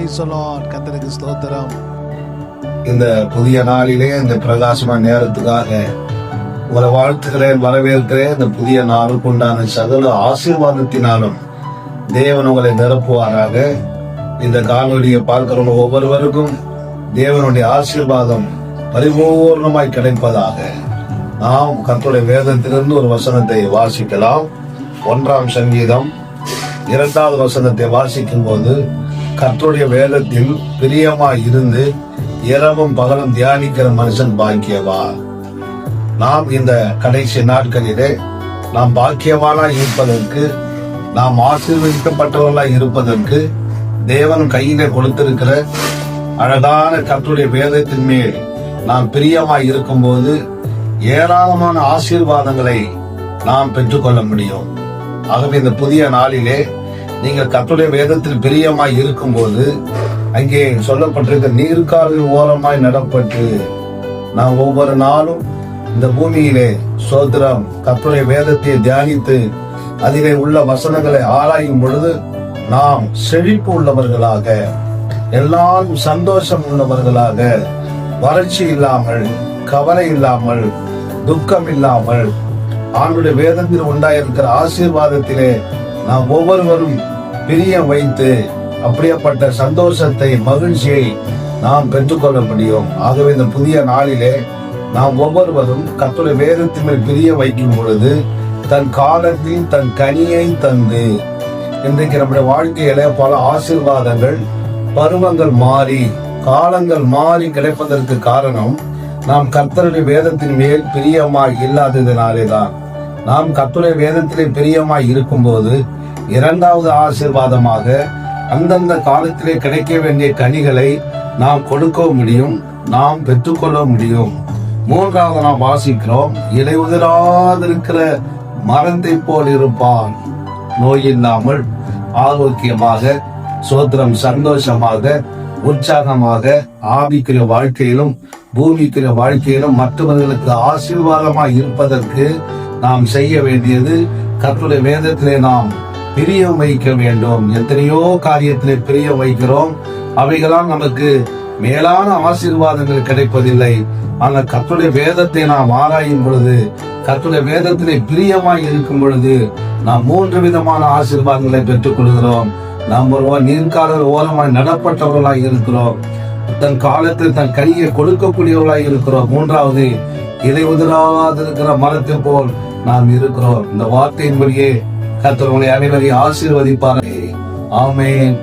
கர்த்தருக்கு ஸ்தோத்திரம். இந்த புதிய நாளிலே இந்த பிரகாசமான நேரத்துக்காக உங்களை வாழ்த்துக்கிறேன், வரவேற்கிறேன். இந்த புதிய நாளுக்கு உண்டான சகல ஆசீர்வாதத்தினாலும் தேவன் உங்களை நிரப்புவாராக. இந்த காணொலியை பார்க்கிறவங்க ஒவ்வொருவருக்கும் தேவனுடைய ஆசீர்வாதம் பரிபூர்ணமாய் கிடைப்பதாக. நாம் கர்த்தருடைய வேதத்திலிருந்து ஒரு வசனத்தை வாசிக்கலாம். 1 சங்கீதம் 2வது வசனத்தை வாசிக்கும் போது, கர்த்தருடைய வேதத்தில் பிரியமாய் இருந்து இரவும் பகலும் தியானிக்கிற மனுஷன் பாக்கியவான். நாம் இந்த கடைசி நாட்களிலே நாம் பாக்கியவானாய் இருப்பதற்கு, நாம் ஆசீர்வதிக்கப்பட்டவர்களாய் இருப்பதற்கு தேவன் கையிலே கொடுத்திருக்கிற அழகான கர்த்தருடைய வேதத்தின் மேல் நாம் பிரியமாய் இருக்கும்போது ஏராளமான ஆசீர்வாதங்களை நாம் பெற்றுக்கொள்ள முடியும். ஆகவே இந்த புதிய நாளிலே நீங்கள் கர்த்தருடைய வேதத்தில் பிரியமாய் இருக்கும்போது, அங்கே சொல்லப்பட்டிருக்க நீர்க்காலின் ஓரமாய் நடப்பட்டு நாம் ஒவ்வொரு நாளும் இந்த பூமியிலே சோத்திரம் கர்த்தருடைய வேதத்தை தியானித்து அதிலே உள்ள வசனங்களை ஆராயும் பொழுது நாம் செழிப்பு உள்ளவர்களாக, எல்லாரும் சந்தோஷம் உள்ளவர்களாக, வறட்சி இல்லாமல், கவலை இல்லாமல், துக்கம் இல்லாமல், ஆண்டுடைய வேதத்தில் உண்டாயிருக்கிற ஆசீர்வாதத்திலே நாம் ஒவ்வொருவரும் பிரியம் வைத்து அப்படியேப்பட்ட சந்தோஷத்தை, மகிழ்ச்சியை நாம் பெற்றுக்கொள்ள முடியும். ஆகவே இந்த புதிய நாளிலே நாம் ஒவ்வொருவரும் கர்த்தருடைய வேதத்தின் மேல் பிரியம் வைக்கும் பொழுது தன் காலத்தில் தன் கனியை தந்து, இன்றைக்கு நம்முடைய வாழ்க்கையில பல ஆசீர்வாதங்கள், பருவங்கள் மாறி, காலங்கள் மாறி கிடைப்பதற்கு காரணம் நாம் கர்த்தருடைய வேதத்தின் மேல் பிரியமாய் இல்லாததினாலே தான். நாம் கர்த்தருடைய வேதத்திலே பிரியமாய் இருக்கும்போது 2வது ஆசீர்வாதமாக அந்தந்த காலத்திலே கிடைக்க வேண்டிய கனிகளை நாம் கொடுக்க முடியும், நாம் பெற்றுக்கொள்ள முடியும். 3வது நாம் வாசிக்கிறோம், இலை உதிராதிருக்கிற மரத்தை போல் இருப்பான், நோய் இல்லாமல் ஆரோக்கியமாக, சோத்திரம் சந்தோஷமாக, உற்சாகமாக, ஆவிக்குரிய வாழ்க்கையிலும் பூமிக்குரிய வாழ்க்கையிலும் மற்றவர்களுக்கு ஆசீர்வாதமாய் இருப்பதற்கு நாம் செய்ய வேண்டியது கர்த்தருடைய வேதத்திலே நாம் பிரியம் வைக்க வேண்டும். எத்தனையோ காரியத்திலே பிரியம் வைக்கிறோம், அவைகளால் நமக்கு மேலான ஆசீர்வாதங்கள் கிடைப்பதில்லை. ஆனால் கர்த்தருடைய வேதத்தை நாம் ஆராயும் பொழுது, கர்த்தருடைய வேதத்திலே பிரியமாய் இருக்கும் பொழுது நாம் 3 விதமான ஆசீர்வாதங்களை பெற்றுக் கொள்கிறோம். நாம் ஒருவர் நீர்க்கால ஓரமாய் நடப்பட்டவர்களாய் இருக்கிறோம், தன் காலத்தில் தன் கையை கொடுக்கக்கூடியவர்களாய் இருக்கிறோம். 3வது, இலை உதிராதிருக்கிற மரத்தை போல் நாம் இருக்கிறோம். இந்த வார்த்தையின்படியே கர்த்தர் உங்களை அனைவரையும் ஆசீர்வதிப்பார். ஆமென்.